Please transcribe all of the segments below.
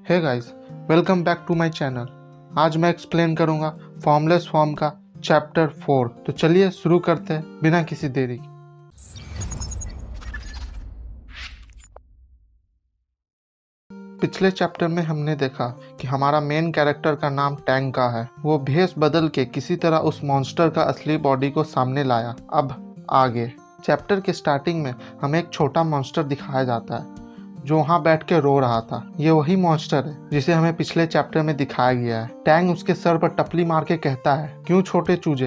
Hey guys, welcome back to my channel. आज मैं explain करूंगा फॉर्मलेस फॉर्म का चैप्टर 4। तो चलिए शुरू करते हैं बिना किसी देरी के। पिछले चैप्टर में हमने देखा कि हमारा मेन कैरेक्टर का नाम टैंग का है। वो भेष बदल के किसी तरह उस मॉन्स्टर का असली बॉडी को सामने लाया। अब आगे चैप्टर के स्टार्टिंग में हमें एक छोटा मॉन्स्टर दिखाया जाता है जो वहाँ बैठ के रो रहा था। ये वही मॉन्स्टर है जिसे हमें पिछले चैप्टर में दिखाया गया है। टैंग उसके सर पर टपली मार के कहता है, क्यों छोटे चूजे,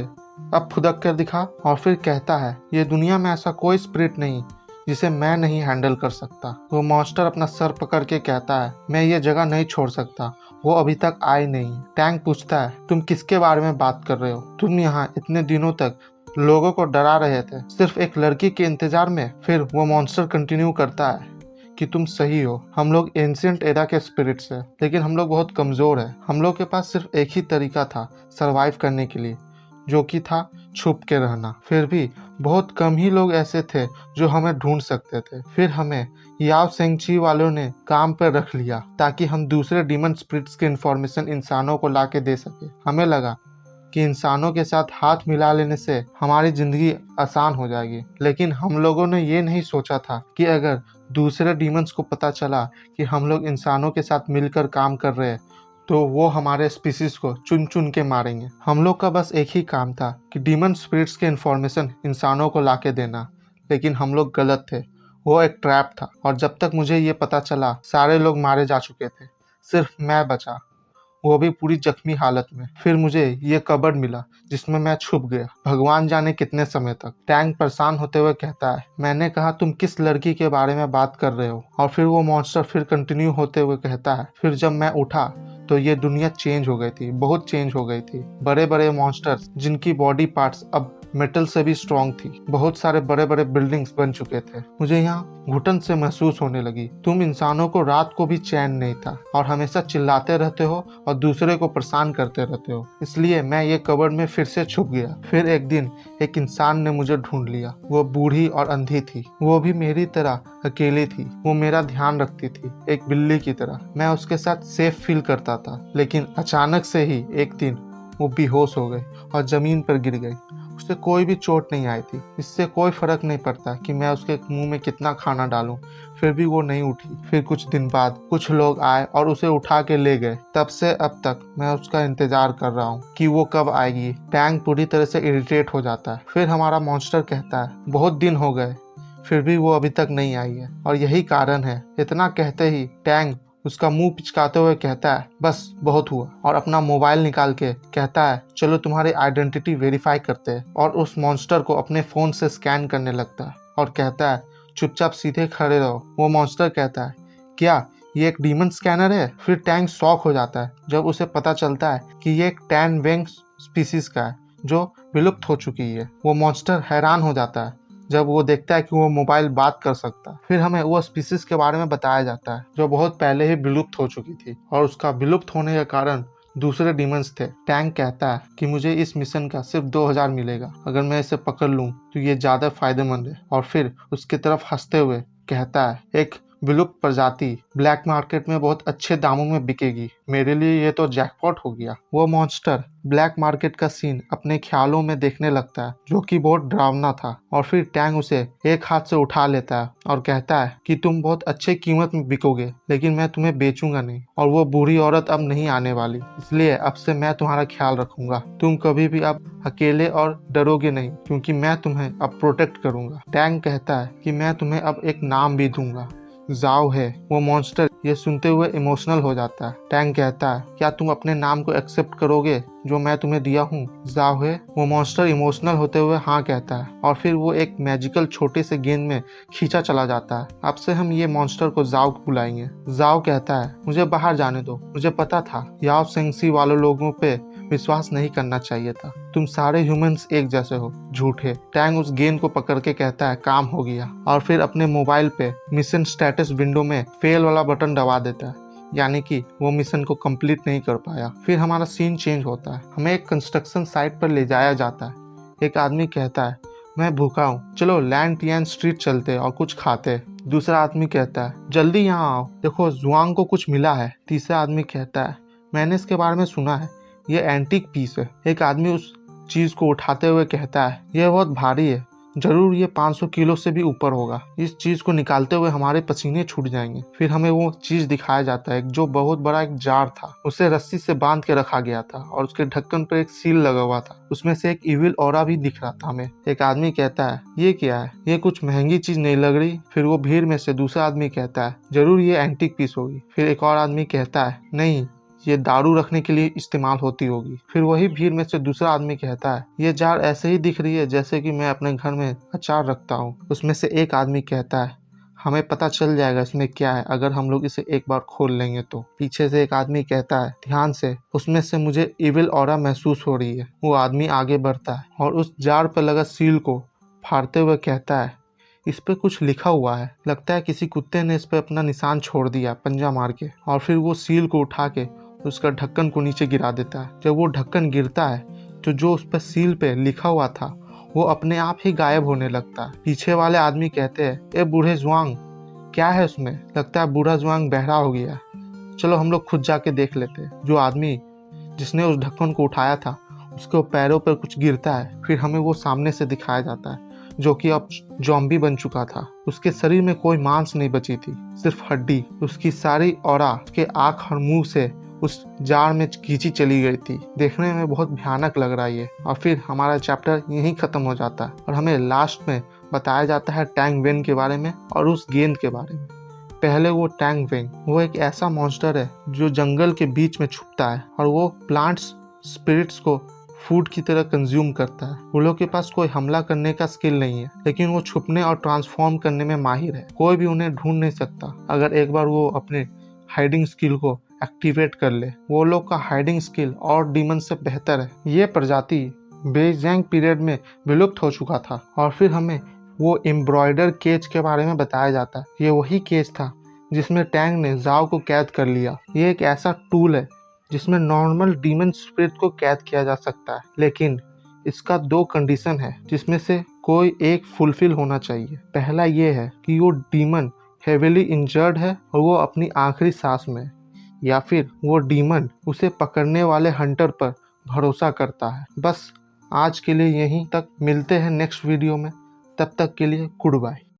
अब फुदक कर दिखा। और फिर कहता है, ये दुनिया में ऐसा कोई स्पिरिट नहीं जिसे मैं नहीं हैंडल कर सकता। वो मॉन्स्टर अपना सर पकड़ के कहता है, मैं ये जगह नहीं छोड़ सकता, वो अभी तक आए नहीं। टैंग पूछता है, तुम किसके बारे में बात कर रहे हो? तुम यहाँ इतने दिनों तक लोगों को डरा रहे थे सिर्फ एक लड़की के इंतजार में। फिर वो मॉन्स्टर कंटिन्यू करता है कि तुम सही हो, हम लोग एंशिएंट एरा के स्पिरिट्स हैं, लेकिन हम लोग बहुत कमज़ोर हैं। हम लोग के पास सिर्फ एक ही तरीका था सरवाइव करने के लिए, जो कि था छुप के रहना। फिर भी बहुत कम ही लोग ऐसे थे जो हमें ढूंढ सकते थे। फिर हमें याओ सेंगची वालों ने काम पर रख लिया ताकि हम दूसरे डीमन स्पिरिट्स की इंफॉर्मेशन इंसानों को ला के दे सके। हमें लगा कि इंसानों के साथ हाथ मिला लेने से हमारी ज़िंदगी आसान हो जाएगी, लेकिन हम लोगों ने ये नहीं सोचा था कि अगर दूसरे डीमंस को पता चला कि हम लोग इंसानों के साथ मिलकर काम कर रहे हैं तो वो हमारे स्पीसीज को चुन चुन के मारेंगे। हम लोग का बस एक ही काम था कि डीमन स्पिरिट्स के इन्फॉर्मेशन इंसानों को ला के देना, लेकिन हम लोग गलत थे। वो एक ट्रैप था और जब तक मुझे ये पता चला सारे लोग मारे जा चुके थे, सिर्फ मैं बचा, वो भी पूरी जख्मी हालत में। फिर मुझे ये कबर्ड मिला जिसमें मैं छुप गया, भगवान जाने कितने समय तक। टैंक परेशान होते हुए कहता है, मैंने कहा तुम किस लड़की के बारे में बात कर रहे हो? और फिर वो मॉन्स्टर फिर कंटिन्यू होते हुए कहता है, फिर जब मैं उठा तो ये दुनिया चेंज हो गई थी, बहुत चेंज हो गई थी। बड़े बड़े मॉन्स्टर्स जिनकी बॉडी पार्ट्स अब मेटल से भी स्ट्रॉन्ग थी, बहुत सारे बड़े बड़े बिल्डिंग्स बन चुके थे। मुझे यहाँ घुटन से महसूस होने लगी। तुम इंसानों को रात को भी चैन नहीं था और हमेशा चिल्लाते रहते हो और दूसरे को परेशान करते रहते हो, इसलिए मैं ये कबर्ड में फिर से छुप गया। फिर एक दिन एक इंसान ने मुझे ढूंढ लिया। वो बूढ़ी और अंधी थी, वो भी मेरी तरह अकेली थी। वो मेरा ध्यान रखती थी एक बिल्ली की तरह। मैं उसके साथ सेफ फील करता था, लेकिन अचानक से ही एक दिन वो बेहोश हो गई और जमीन पर गिर गई। उसे कोई भी चोट नहीं आई थी। इससे कोई फर्क नहीं पड़ता कि मैं उसके मुंह में कितना खाना डालूं, फिर भी वो नहीं उठी। फिर कुछ दिन बाद कुछ लोग आए और उसे उठा के ले गए। तब से अब तक मैं उसका इंतजार कर रहा हूँ कि वो कब आएगी। टैंग पूरी तरह से इरिटेट हो जाता है। फिर हमारा मॉन्स्टर कहता है, बहुत दिन हो गए फिर भी वो अभी तक नहीं आई है और यही कारण है। इतना कहते ही टैंग उसका मुंह पिचकाते हुए कहता है, बस बहुत हुआ, और अपना मोबाइल निकाल के कहता है, चलो तुम्हारी आइडेंटिटी वेरीफाई करते हैं। और उस मॉन्स्टर को अपने फोन से स्कैन करने लगता है और कहता है, चुपचाप सीधे खड़े रहो। वो मॉन्स्टर कहता है, क्या ये एक डीमन स्कैनर है? फिर टैंग शॉक हो जाता है जब उसे पता चलता है कि ये एक टैन वेंग स्पीसीज का है जो विलुप्त हो चुकी है। वो मॉन्स्टर हैरान हो जाता है जब वो देखता है कि वो मोबाइल बात कर सकता है। फिर हमें वो स्पीसीज के बारे में बताया जाता है जो बहुत पहले ही विलुप्त हो चुकी थी और उसका विलुप्त होने का कारण दूसरे डीमंस थे। टैंक कहता है कि मुझे इस मिशन का सिर्फ 2000 मिलेगा, अगर मैं इसे पकड़ लूं तो ये ज्यादा फायदेमंद है। और फिर उसकी तरफ हंसते हुए कहता है, एक विलुप्त प्रजाति ब्लैक मार्केट में बहुत अच्छे दामों में बिकेगी, मेरे लिए ये तो जैकपॉट हो गया। वो मॉन्स्टर ब्लैक मार्केट का सीन अपने ख्यालों में देखने लगता है जो कि बहुत डरावना था। और फिर टैंग उसे एक हाथ से उठा लेता है और कहता है कि तुम बहुत अच्छे कीमत में बिकोगे, लेकिन मैं तुम्हें बेचूंगा नहीं, और वो बूढ़ी औरत अब नहीं आने वाली, इसलिए अब से मैं तुम्हारा ख्याल रखूंगा। तुम कभी भी अब अकेले और डरोगे नहीं, क्योंकि मैं तुम्हें अब प्रोटेक्ट करूंगा। टैंग कहता है कि मैं तुम्हें अब एक नाम भी दूंगा, जाओ है। वो मॉन्स्टर ये सुनते हुए इमोशनल हो जाता है। टैंग कहता है, क्या तुम अपने नाम को एक्सेप्ट करोगे जो मैं तुम्हें दिया हूँ, जाओ है? वो मॉन्स्टर इमोशनल होते हुए हाँ कहता है और फिर वो एक मैजिकल छोटे से गेंद में खींचा चला जाता है। अब से हम ये मॉन्स्टर को जाओ बुलाएंगे। जाओ कहता है, मुझे बाहर जाने दो, मुझे पता था याओ सेंगसी वालों लोगों पे विश्वास नहीं करना चाहिए था, तुम सारे ह्यूमंस एक जैसे हो, झूठे। टैंग उस गेंद को पकड़ के कहता है, काम हो गया, और फिर अपने मोबाइल पे मिशन स्टेटस विंडो में फेल वाला बटन दबा देता है, यानी कि वो मिशन को कंप्लीट नहीं कर पाया। फिर हमारा सीन चेंज होता है। हमें एक कंस्ट्रक्शन साइट पर ले जाया जाता है। एक आदमी कहता है, मैं भूखा हूँ, चलो लैंड टियान स्ट्रीट चलते और कुछ खाते। दूसरा आदमी कहता है जल्दी यहाँ आओ, देखो जुआंग को कुछ मिला है। तीसरा आदमी कहता है मैंने इसके बारे में सुना है, ये एंटीक पीस है। एक आदमी उस चीज को उठाते हुए कहता है यह बहुत भारी है, जरूर ये 500 किलो से भी ऊपर होगा। इस चीज को निकालते हुए हमारे पसीने छूट जाएंगे। फिर हमें वो चीज दिखाया जाता है जो बहुत बड़ा एक जार था, उसे रस्सी से बांध के रखा गया था और उसके ढक्कन पर एक सील लगा हुआ था। उसमें से एक इविल ऑरा भी दिख रहा था हमें। एक आदमी कहता है ये क्या है, ये कुछ महंगी चीज नहीं लग रही। फिर वो भीड़ में से दूसरा आदमी कहता है जरूर ये एंटीक पीस होगी। फिर एक और आदमी कहता है नहीं, ये दारू रखने के लिए इस्तेमाल होती होगी। फिर वही भीड़ में से दूसरा आदमी कहता है ये जार ऐसे ही दिख रही है जैसे कि मैं अपने घर में अचार रखता हूँ। उसमें से एक आदमी कहता है हमें पता चल जाएगा इसमें क्या है अगर हम लोग इसे एक बार खोल लेंगे तो। पीछे से एक आदमी कहता है ध्यान से, उसमें से मुझे इविल ऑरा महसूस हो रही है। वो आदमी आगे बढ़ता है और उस जार पर लगा सील को फाड़ते हुए कहता है इस पे कुछ लिखा हुआ है, लगता है किसी कुत्ते ने इस पे अपना निशान छोड़ दिया पंजा मार के। और फिर वो सील को उठा के उसका ढक्कन को नीचे गिरा देता है। जब वो ढक्कन गिरता है तो जो उस पर सील पे लिखा हुआ था वो अपने आप ही गायब होने लगता है। पीछे वाले आदमी कहते हैं ए बूढ़े जुआंग, क्या है उसमें, लगता है बूढ़ा जुआंग बहरा हो गया, चलो हम लोग खुद जाके देख लेते हैं। जो आदमी जिसने उस ढक्कन को उठाया था उसके पैरों पर कुछ गिरता है। फिर हमें वो सामने से दिखाया जाता है जो कि अब जॉम्बी बन चुका था। उसके शरीर में कोई मांस नहीं बची थी, सिर्फ हड्डी। उसकी सारी ऑरा उसके आँख और मुंह से उस जार में खींची चली गई थी। देखने में बहुत भयानक लग रहा है ये। और फिर हमारा चैप्टर यहीं खत्म हो जाता है और हमें लास्ट में बताया जाता है टैंग वेन के बारे में और उस गेंद के बारे में। पहले वो टैंग वेन, वो एक ऐसा मॉन्स्टर है जो जंगल के बीच में छुपता है और वो प्लांट्स स्पिरिट्स को फूड की तरह कंज्यूम करता है। वो लोग के पास कोई हमला करने का स्किल नहीं है, लेकिन वो छुपने और ट्रांसफॉर्म करने में माहिर है। कोई भी उन्हें ढूंढ नहीं सकता अगर एक बार वो अपने हाइडिंग स्किल को एक्टिवेट कर ले। वो लोग का हाइडिंग स्किल और डीमन से बेहतर है। ये प्रजाति बेइजिंग पीरियड में विलुप्त हो चुका था। और फिर हमें वो एम्ब्रॉयडर केज के बारे में बताया जाता है। ये वही केज था जिसमें टैंग ने जाओ को कैद कर लिया। ये एक ऐसा टूल है जिसमें नॉर्मल डीमन स्पिरिट को कैद किया जा सकता है, लेकिन इसका 2 कंडीशन है जिसमें से कोई एक फुलफिल होना चाहिए। पहला ये है कि वो डीमन हेविली इंजर्ड है और वो अपनी आखिरी सांस में, या फिर वो डीमन उसे पकड़ने वाले हंटर पर भरोसा करता है। बस आज के लिए यहीं तक, मिलते हैं नेक्स्ट वीडियो में, तब तक के लिए गुड बाय।